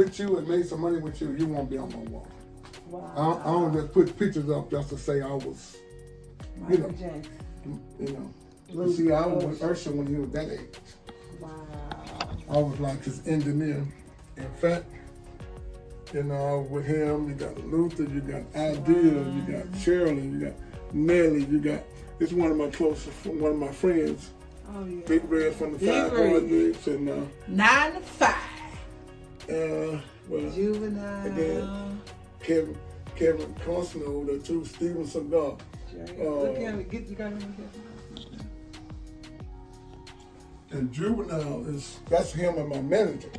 with you and made some money with you, you won't be on my wall. Wow. I don't just put pictures up just to say I was, you know. You see, I was with Urshan when he was that age. Wow. I was like his engineer. In fact, you know, with him, you got Luther, you got Idea, you got Shirley, you got Nelly, you got, it's one of my friends. Oh, yeah. Big Red from the Big 5 Red. Hardness and 9 to 5. well, Juvenile. again, Kevin Costner, the two Steven Seagal. Look at him. You got him. And Juvenile that's him and my manager.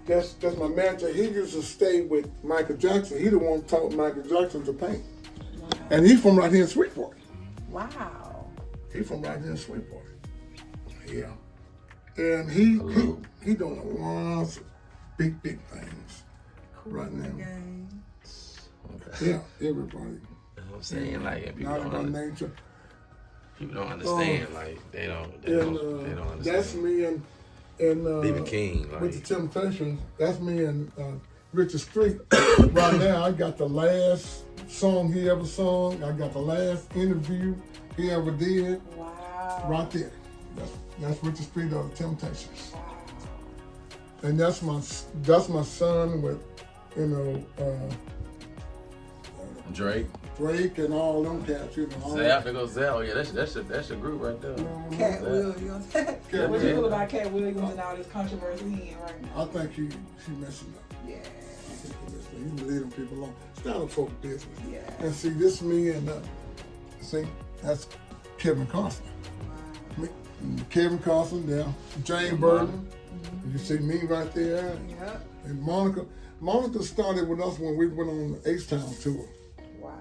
That's my manager. He used to stay with Michael Jackson. He the one who taught Michael Jackson to paint. Wow. And he from right here in Sweetport. Wow. He from right here in Sweetport. Yeah. And he doing lots of big things right now. Okay. Yeah, everybody. That's what I'm saying. Like, Not about nature. people don't understand. Like, they don't understand. That's me and BB King. Like, with the Temptations. That's me and Richard Street. Right now, I got the last song he ever sung. I got the last interview he ever did. Wow. Right there. That's Richard Street of the Temptations. And that's my son with, Drake. Drake and all them cats, you know. Zell, there goes Zell. Yeah, that's your group right there. Cat Williams. What you Williams. feel about Cat Williams and all this controversy he in right now? I think she messing up. Yeah. He's leading people on. It's not a folk business. Yeah. And see, this me and that's Kevin Costner. Wow. Kevin Costner there, Jane Burton. You see me right there. Yep. And Monica. Monica started with us when we went on the H-Town tour. Wow.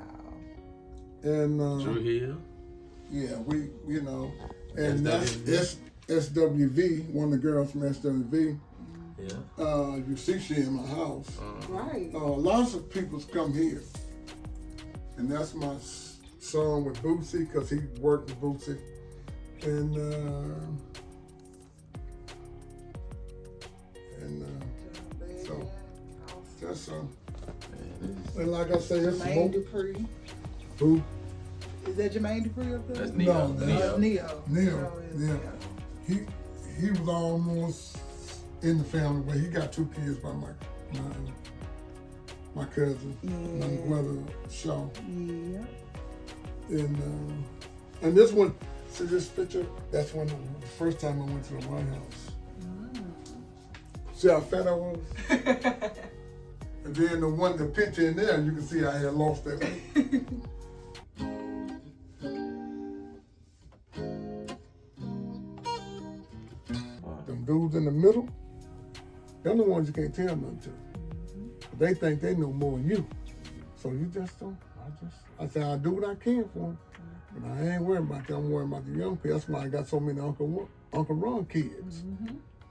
And Drew Hill. yeah, we and SWV. that's SWV, one of the girls from SWV. Yeah. You see she in my house. Right. Lots of people's come here. And that's my son with Bootsy, because he worked with Bootsy. And so that's and like I say, it's Jermaine Dupri. Who? Is that Jermaine Dupri up there? That's Neo. No, Neo. Yeah. He was almost in the family, but he got 2 kids by my cousin, my brother Shaw. Yeah. And this one, see this picture? That's when the first time I went to the White House. See how fat I was? And then the picture in there, you can see I had lost that weight. Them dudes in the middle, they're the ones you can't tell nothing to. But they think they know more than you. So you just don't. I say I do what I can for them. But I ain't worried about that. I'm worried about the young people. That's why I got so many Uncle Ron kids.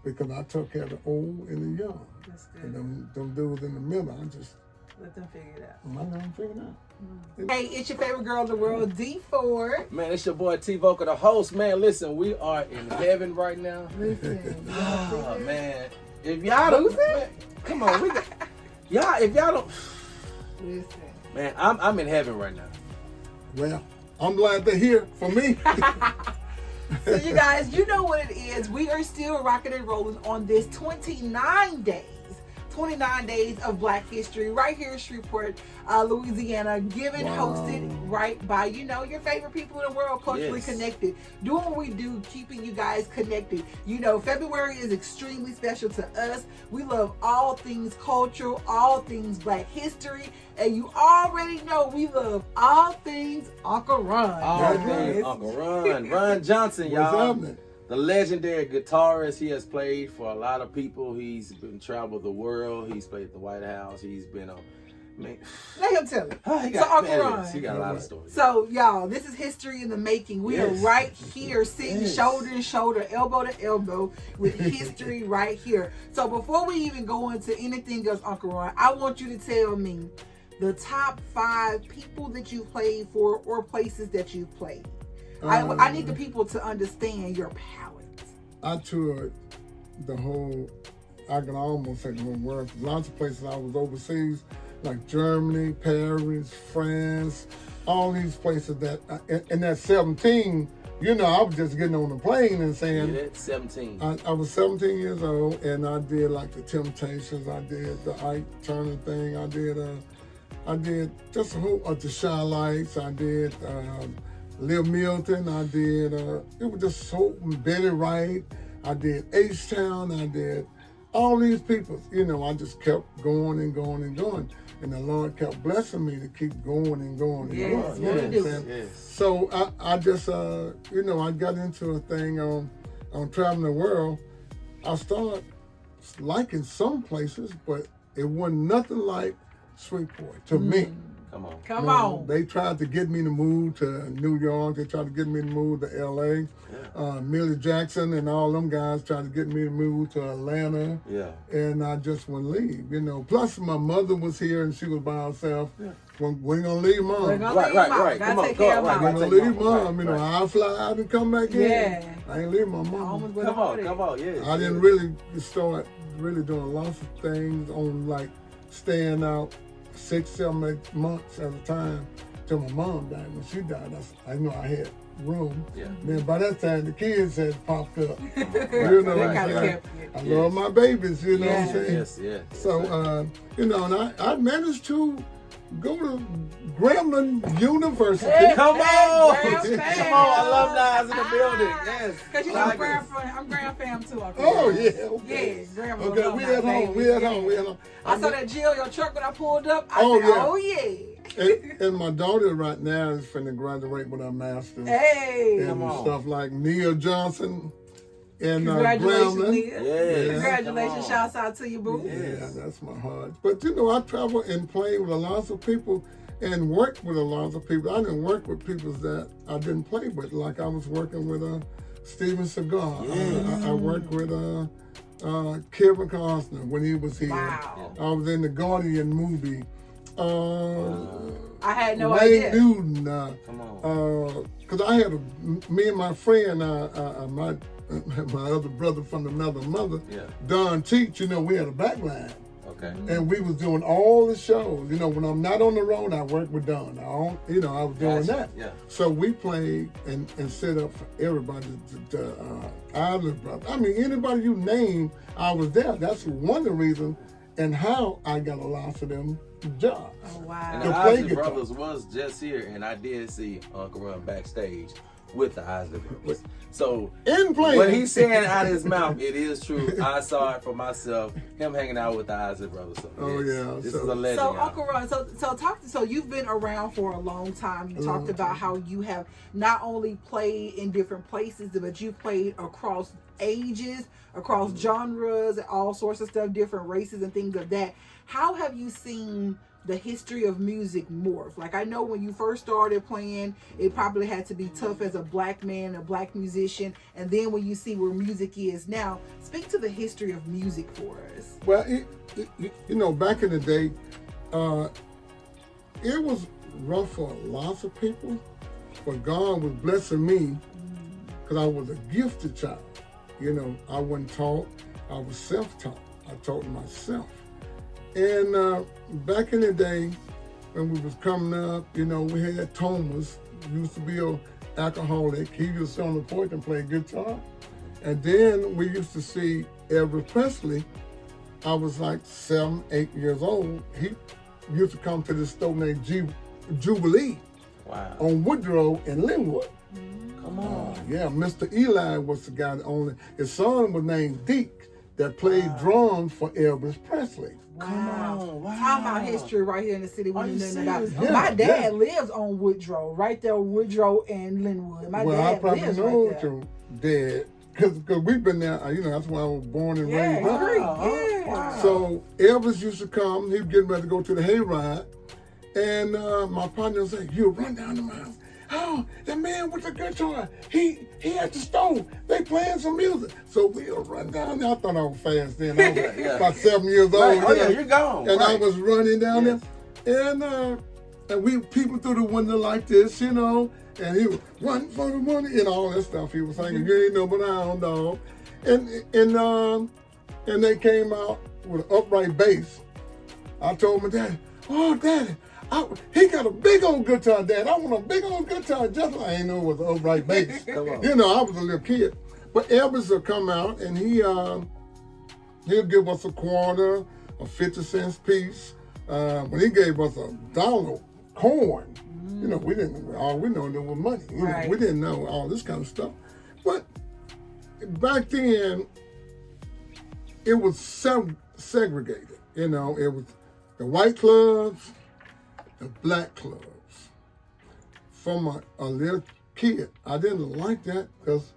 Because I took care of the old and the young. That's good. And them dudes in the middle, I just Let them figure it out. I let them figure it out. Hey, it's your favorite girl in the world, D Ford. Man, it's your boy T Vocal, the host. Man, listen, we are in heaven right now. Listen. Oh man, if y'all don't, man, come on, if y'all don't, Listen. man, I'm in heaven right now. Well, I'm glad they're here for me. So you guys, you know what it is. We are still rocking and rolling on this 29 days of Black History right here in Shreveport, Louisiana, given hosted right by, your favorite people in the world, culturally connected. Doing what we do, keeping you guys connected. February is extremely special to us. We love all things cultural, all things Black history, and you already know we love all things Uncle Ron. All things Uncle Ron. Ron Johnson, y'all. What's happening? The legendary guitarist. He has played for a lot of people. He's been traveled the world. He's played at the White House. He's been on. Man, Let him tell it. he got Uncle Ron. He got a lot of stories. So, y'all, this is history in the making. We are right here, sitting shoulder to shoulder, elbow to elbow, with history right here. So, before we even go into anything else, Uncle Ron, I want you to tell me the top 5 people that you've played for or places that you've played. I need the people to understand your palette. I toured the whole I can almost say the whole world. Lots of places I was overseas, like Germany, Paris, France, all these places that, and at 17, you know, I was just getting on the plane and saying. Yeah, 17. I was 17 years old, and I did like the Temptations. I did the Ike Turner thing. I did just a whole the Shy Lights. I did Lil Milton. I did it was just so Betty Wright. I did H-Town. I did all these people. You know, I just kept going and going and going. And the Lord kept blessing me to keep going and going and Yes, going. yes. So I just, you know, I got into a thing on traveling the world. I started liking some places, but it wasn't nothing like Shreveport to me. Come on. Come on. They tried to get me to move to New York. They tried to get me to move to L.A. Millie Jackson and all them guys tried to get me to move to Atlanta. Yeah. And I just wouldn't leave, you know. Plus, my mother was here and she was by herself. We ain't gonna leave mom. We're gonna leave mom. Gotta take care of mom. We're gonna leave mom. You know, I'll fly out and come back in. Yeah. I ain't leaving my mom. Come on, yeah. I didn't really start really doing lots of things on like staying out 6, 7, 8 months at a time till my mom died. When she died, I knew I had room. Yeah. Then by that time, the kids had popped up. You know, I love my babies, you know what I'm saying? Yes. So, you know, and I managed to go to Grambling University. Come on! Come on, alumni in the building. Yes. Because you know I'm Grand fam too. Oh, yeah. Okay. Yes, Grambling. Okay, we at home. We at home. I saw that Jill, your truck when I pulled up. I Oh, said, yeah. oh, yeah. And my daughter right now is finna graduate with her master's. Hey. And stuff like Neil Johnson and Congratulations, Grambling. Nia. Yes. Congratulations. Shouts out to you, boo. Yeah, that's my heart. But you know, I travel and play with a lot of people and work with a lot of people. I didn't work with people that I didn't play with. Like I was working with Steven Seagal. Yes. I worked with Kevin Costner when he was here. Wow. I was in the Guardian movie. I had no Wayne idea. Newton. Come on. Because I had me and my friend, my other brother from another mother, Don Teach, you know, we had a backline. Okay. And we was doing all the shows. You know, when I'm not on the road, I work with Don. I was doing that. Yeah. So we played and set up for everybody, the Isley Brothers. I mean, anybody you name, I was there. That's one of the reasons and how I got a lot of them jobs. Oh, wow. And the Isley Brothers was just here, and I did see Uncle Ron backstage with the Isley Brothers. So what he's saying out of his mouth, it is true. I saw it for myself. Him hanging out with the Isley Brothers. So this is a legend. So Uncle Ron, so you've been around for a long time. You talked about how you have not only played in different places, but you played across ages, across genres, all sorts of stuff, different races and things of that. How have you seen the history of music morph? Like, I know when you first started playing, it probably had to be tough as a black man, a black musician, and then when you see where music is now, speak to the history of music for us. Well, you know, back in the day, it was rough for lots of people, but God was blessing me because I was a gifted child. You know, I wasn't taught, I was self-taught. I taught myself. And back in the day, when we was coming up, you know, we had Thomas, used to be an alcoholic. He used to sit on the porch and play guitar. And then we used to see Elvis Presley. I was like 7, 8 years old. He used to come to this store named Jubilee on Woodrow and Linwood. Come on. Yeah, Mr. Eli was the guy that owned it. His son was named Deke that played drums for Elvis Presley. Wow. Talking about history right here in the city. We knew nothing about. Yeah, my dad lives on Woodrow, right there, Woodrow and Linwood. My dad I probably lives know right there. your dad because we've been there. You know, that's why I was born and raised up. Wow. So Elvis used to come. He was getting ready to go to the hayride, and my partner would say, "You run down the mountain. Oh, the man with the guitar, he at the stove. They playing some music." So we'll run down there. I thought I was fast then. I was about 7 years old. Right. Oh, yeah, you're gone. And I was running down there. And we people through the window like this, you know, and he was run for the money and all that stuff he was singing. You ain't know but I don't know. And and they came out with an upright bass. I told my daddy, "Oh, Daddy, he got a big old guitar, Dad. I want a big old guitar." Just like I ain't know it was an upright bass. Come on. You know, I was a little kid. But Elvis will come out and he'll give us a quarter, a 50-cent piece. When he gave us $1 coin, you know, we didn't. All we know there was money. You know, we didn't know all this kind of stuff. But back then, it was segregated. You know, it was the white clubs, the black clubs. From a little kid, I didn't like that because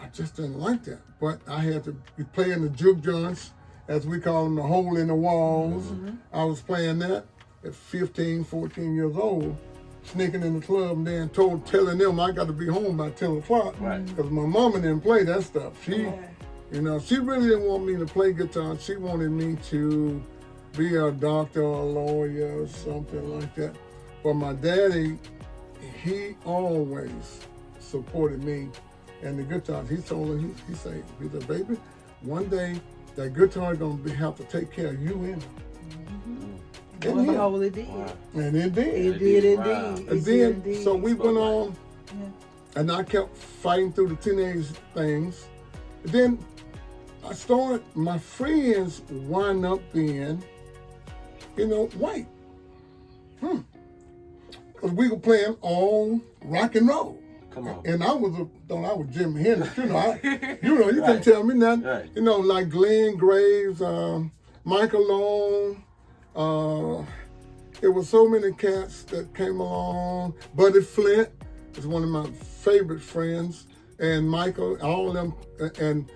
I just didn't like that. But I had to be playing the juke joints, as we call them, the hole in the walls. I was playing that at 15, 14 years old, sneaking in the club and then telling them I got to be home by 10 o'clock. Because my mama didn't play that stuff. She, you know, she really didn't want me to play guitar. She wanted me to be a doctor or a lawyer or something like that. But my daddy, he always supported me and the guitar. He told her, he said, "Baby, one day that guitar gonna have to take care of you in it." Well, it did. And it did. It did indeed. And then, so we went on, and I kept fighting through the teenage things. And then I started, my friends wind up being, you know, white. Because we were playing all rock and roll. Come on. And I was Jimi Hendrix. You know, you can tell me nothing. You know, like Glenn Graves, Michael Long. There were so many cats that came along. Buddy Flint is one of my favorite friends, and Michael, all of them, and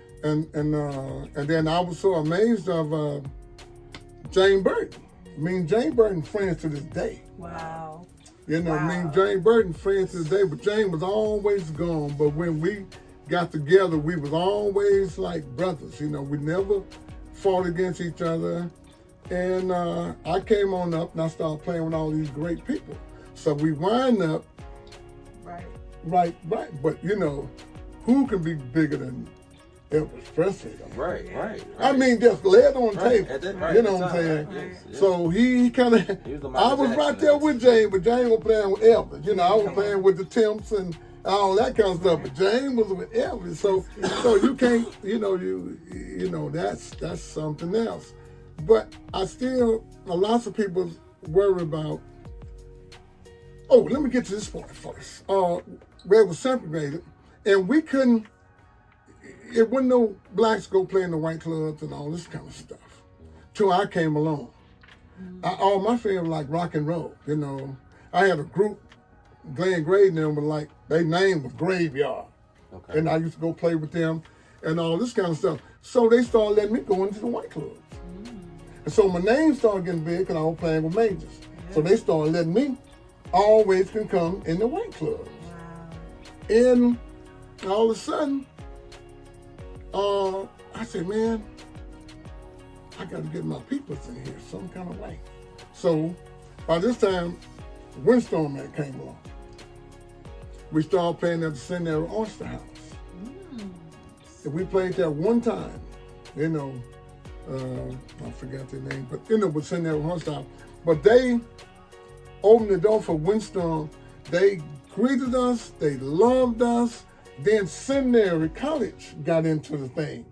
then I was so amazed of Jane Burton. I mean, Jane Burton friends to this day. Wow. You know, me and Jane Burton friends to this day, but Jane was always gone. But when we got together, we was always like brothers. You know, we never fought against each other. And I came on up and I started playing with all these great people. So we wind up. Right. But, you know, who can be bigger than Elvis Presley? Right. I mean, just lay it on the table. You know what I'm saying? Yes. So he kind of, I was right there with Jane, but Jane was playing with Elvis. You know, I was playing with the Temps and all that kind of stuff, but Jane was with Elvis. So you can't, you know, that's something else. But I still, lots of people worry about, let me get to this part first. Where it was segregated, and we couldn't, it wasn't no blacks go play in the white clubs and all this kind of stuff. Till I came along. All my friends were like rock and roll, you know. I had a group, Glenn Gray and them were like, their name was Graveyard. Okay. And I used to go play with them and all this kind of stuff. So they started letting me go into the white clubs. And so my name started getting big because I was playing with majors. So they started letting me always can come in the white clubs. And all of a sudden, I said, man, I got to get my peoples in here some kind of way. So by this time, Windstorm Man came along. We started playing at the Centenary Oyster House. And we played there one time, you know, I forgot their name, but you know, it was Centenary Oyster House. But they opened the door for Windstorm. They greeted us, they loved us. Then Centenary College got into the thing.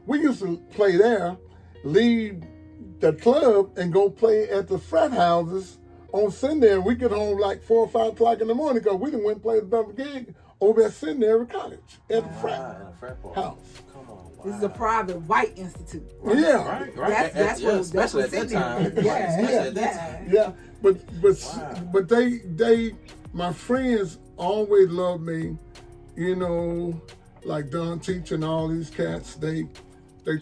We used to play there, leave the club and go play at the frat houses on Centenary. We get home like 4 or 5 o'clock in the morning because we didn't went and play another gig over at Centenary College at the frat house. Come on. This is a private white institute. Right? Yeah. Right. That's what especially at that time. Yeah. But they my friends always loved me, you know, like Don Teach and all these cats, they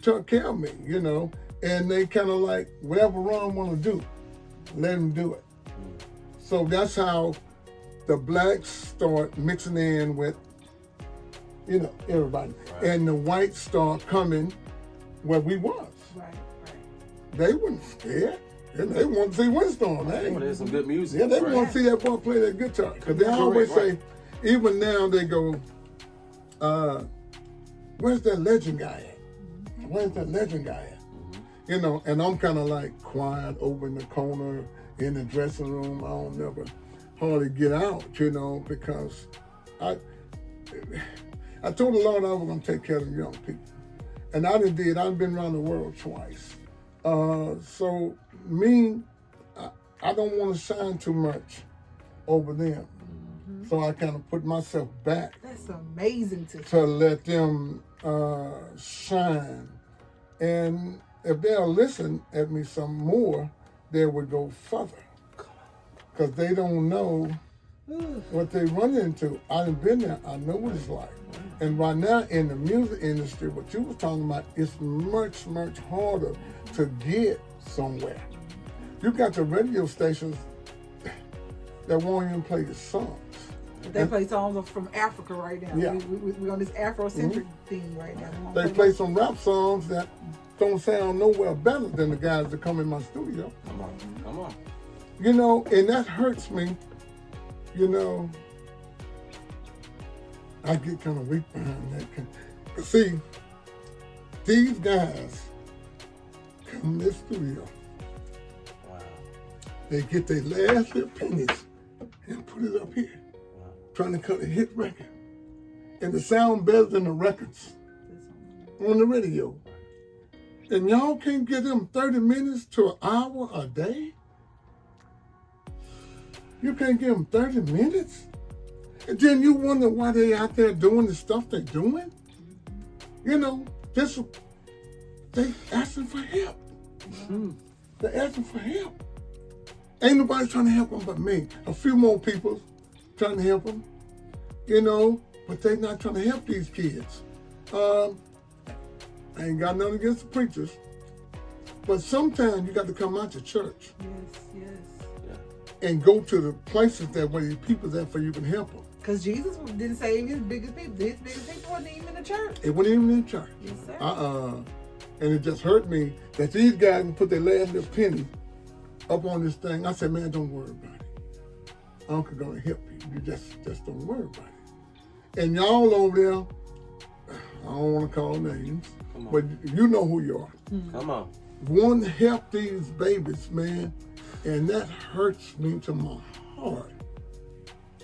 took care of me, you know, and they kind of like, whatever Ron want to do, let him do it. So that's how the blacks start mixing in with, you know, everybody. Right. And the whites start coming where we was. Right. They weren't scared. And they want to see Windstorm. They want to hear some good music. Yeah, they want to see that boy play that guitar. Because they always say, even now they go, where's that legend guy at? where's that legend guy at? You know, and I'm kind of like quiet over in the corner in the dressing room. I don't never hardly get out, you know, because I told the Lord I was going to take care of the young people. And I did. I've been around the world twice. So me, I don't want to shine too much over them. So I kind of put myself back. That's amazing to let them shine. And if they'll listen at me some more, they would go further. Because they don't know what they run into. I've been there. I know what it's like. And right now in the music industry, what you were talking about, it's much, much harder to get somewhere. You got the radio stations that won't even play your songs. They play songs from Africa right now. Yeah. We're on this Afrocentric thing right now. They play some rap songs that don't sound nowhere better than the guys that come in my studio. Come on. You know, and that hurts me. You know, I get kind of weak behind that. See, these guys come in this studio. Wow. They get their last little pennies and put it up here. Trying to cut a hit record. And it sound better than the records on the radio. And y'all can't give them 30 minutes to an hour a day? You can't give them 30 minutes? And then you wonder why they out there doing the stuff they're doing? You know, they asking for help. They're asking for help. Ain't nobody trying to help them but me. A few more people trying to help them, you know, but they not trying to help these kids. I ain't got nothing against the preachers, but sometimes you got to come out to church. Yes. And go to the places that where the people's at for you can help them. Because Jesus didn't save his biggest people. His biggest people wasn't even in the church. It wasn't even in the church. Yes, sir. And it just hurt me that these guys can put their last little penny up on this thing. I said, man, don't worry about it. Uncle gonna help you. You just don't worry about it. And y'all over there, I don't want to call names, but you know who you are. Come on. Want to help these babies, man, and that hurts me to my heart.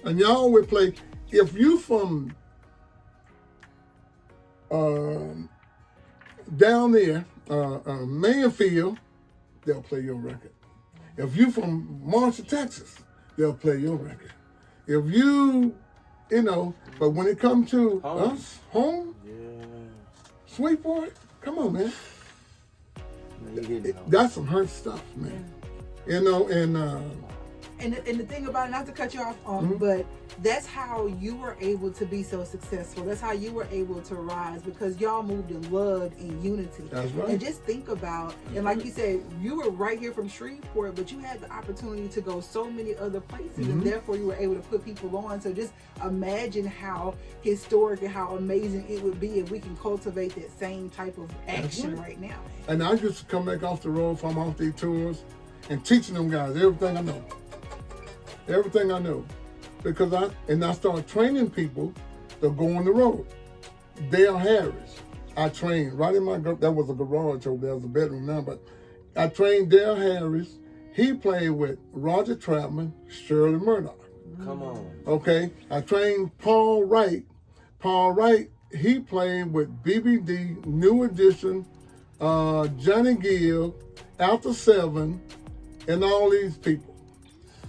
And y'all would play, if you from down there, Mayfield, they'll play your record. If you from Marshall, Texas, they'll play your record. If you know, but when it comes to us, home, Sweetport, come on, man. That's some hurt stuff, man. You know, and the thing about it, not to cut you off, but that's how you were able to be so successful. That's how you were able to rise, because y'all moved in love and unity. That's right. And just think about, and like you said, you were right here from Shreveport, but you had the opportunity to go so many other places, and therefore you were able to put people on. So just imagine how historic and how amazing it would be if we can cultivate that same type of action right now. And I used to come back off the road from off these tours and teaching them guys everything I know. Everything I know. Because I started training people to go on the road. Dale Harris, I trained right in that was a garage over there, it was a bedroom now, but I trained Dale Harris. He played with Roger Troutman, Shirley Murdoch. Come on. Okay, I trained Paul Wright. Paul Wright, he played with BBD, New Edition, Johnny Gill, Alta 7, and all these people.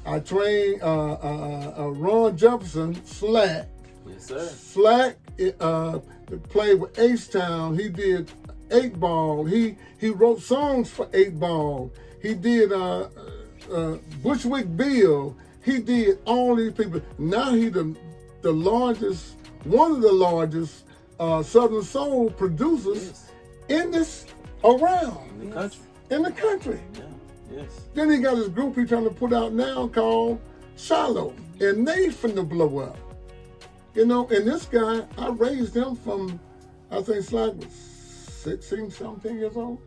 I trained Ron Johnson, Slack. Yes, sir. Slack played with H-Town. He did 8 Ball. He wrote songs for 8 Ball. He did Bushwick Bill. He did all these people. Now he the largest, one of the largest Southern Soul producers in this around. In the country. In the country. Yeah. Yes. Then he got his group he's trying to put out now called Shiloh, and they finna blow up. You know, and this guy, I raised him from, I think Slack was 16, 17 years old.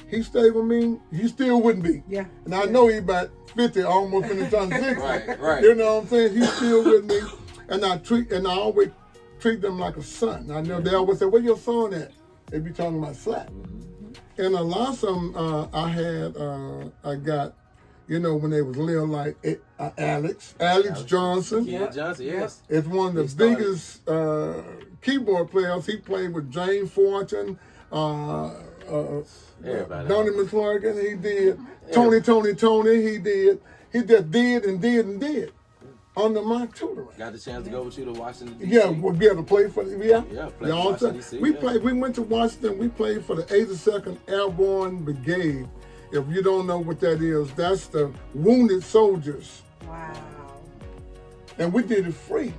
He stayed with me. He still wouldn't be. Yeah. And I know he about 50, almost in the turn 60. Right. You know what I'm saying? He's still with me. And I always treat them like a son. I know they always say, where your son at? They be talking about slap. And a lot of them I got, you know, when they was little, like Alex Johnson. Yeah, Johnson, yes. It's one of the biggest keyboard players. He played with Jane Fortune, Donnie McClurkin, he did. Tony, he did. He just did and did and did under my tutoring. Got the chance to go with you to Washington, D.C.? Yeah, we'll be able to play for play Washington, D.C. We went to Washington, we played for the 82nd Airborne Brigade. If you don't know what that is, that's the wounded soldiers. Wow. And we did it free.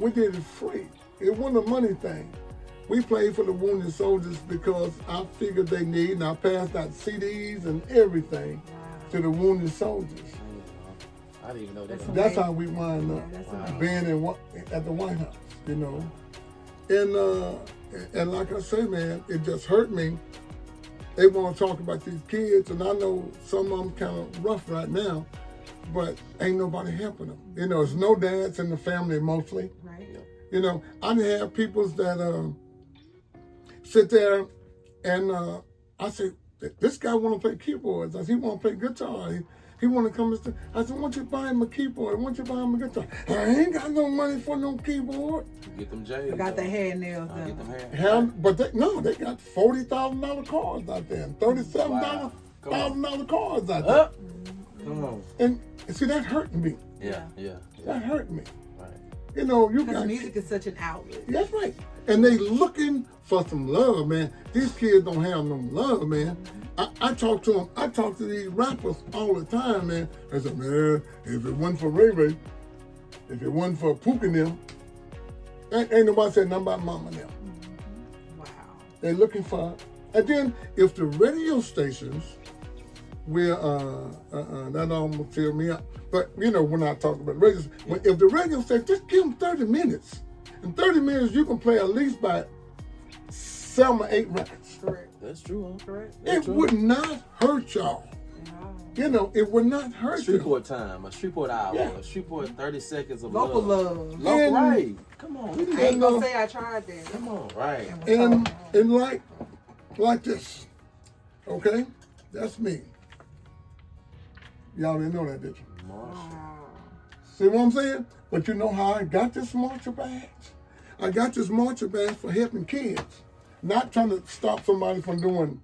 It wasn't a money thing. We played for the wounded soldiers because I figured they need, and I passed out CDs and everything to the wounded soldiers. I didn't even know that. That's how we wind up being at the White House, you know. And like I say, man, it just hurt me. They want to talk about these kids, and I know some of them kind of rough right now, but ain't nobody helping them. You know, there's no dads in the family mostly. Right. You know, I have people that sit there and I say, this guy want to play keyboards. I said, he want to play guitar. He want to come and say, I said, why don't you buy him a keyboard? Why don't you buy him a guitar? I ain't got no money for no keyboard. Get them J's. Got the hair nails Get them done. But they got $40,000 cars out there and $37,000 cars out there. Come on. And see, that hurt me. Yeah. That hurt me. Right. You know, Because music is such an outlet. That's right. And they looking for some love, man. These kids don't have no love, man. I talk to them. I talk to these rappers all the time, man. I say, man, if it wasn't for Ray Ray, if it wasn't for Pook and them, ain't nobody said nothing about Mama now. Wow. They're looking for, and then if the radio stations will, that almost tear me up. But you know, when I talk about radio, if the radio station, just give them 30 minutes. In 30 minutes, you can play at least by 7 or 8 records. Correct. That's true, huh? Correct. It would not hurt y'all. You know, it would not hurt you. Shreveport time, a Shreveport hour, a Shreveport 30 seconds of Local love. love. Right. Come on. I ain't gonna say I tried that. Come on. Right. And like this, okay? That's me. Y'all didn't know that, did you? Wow. See what I'm saying? But you know how I got this marching badge? I got this marching badge for helping kids. Not trying to stop somebody from doing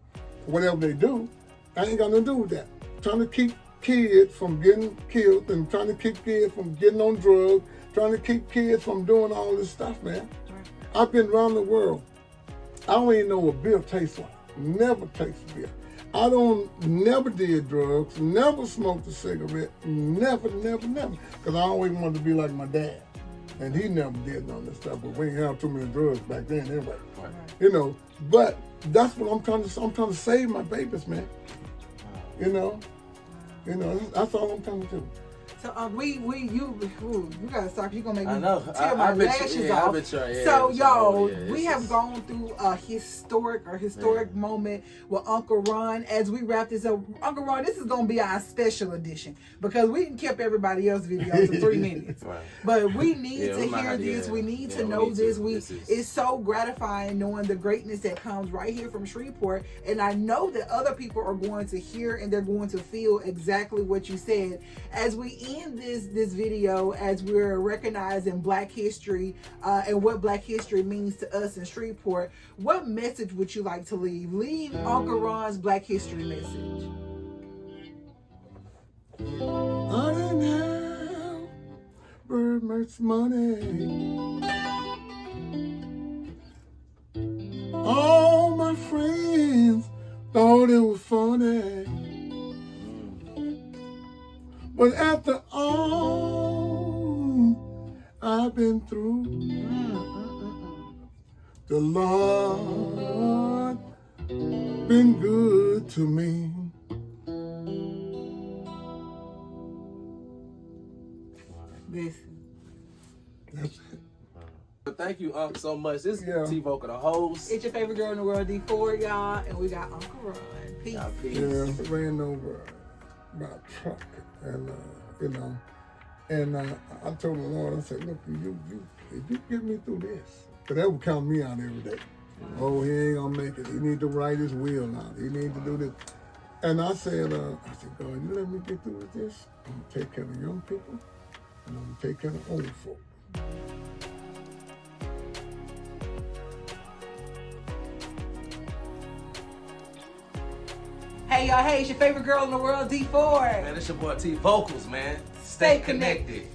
whatever they do. I ain't got nothing to do with that. Trying to keep kids from getting killed and trying to keep kids from getting on drugs, trying to keep kids from doing all this stuff, man. I've been around the world. I don't even know what beer tastes like. Never tasted beer. I never did drugs, never smoked a cigarette, never. Because I always wanted to be like my dad. And he never did none of this stuff, but we didn't have too many drugs back then anyway. Right. You know, but that's what I'm trying to save my babies, man. You know, that's all I'm trying to do. So you gotta stop. You're gonna make me I know. tear my lashes off. So y'all, we have gone through a historic moment with Uncle Ron. As we wrap this up, Uncle Ron, this is gonna be our special edition because we kept everybody else's videos in 3 minutes. Right. But we need to hear this. We need to know this. It's so gratifying knowing the greatness that comes right here from Shreveport. And I know that other people are going to hear and they're going to feel exactly what you said. As we end this video, as we're recognizing Black history and what Black history means to us in Shreveport, what message would you like to leave? Leave Uncle Ron's Black history message. I didn't have very much money. All my friends thought it was funny. But after all I've been through, the Lord been good to me. Listen. That's it. Thank you, Unc, so much. This is T-Vocal, the host. It's your favorite girl in the world, D4, y'all, and we got Uncle Ron. Peace. Yeah, ran over by a truck, and I told the Lord, I said, look, if you get me through this, because that would count me out every day. Oh, he ain't gonna make it. He need to write his will out. He need to do this. And I said, God, you let me get through with this. I'm gonna take care of young people, and I'm gonna take care of old folk. Hey y'all, hey, it's your favorite girl in the world, D4. Man, it's your boy T Vocals, man. Stay connected.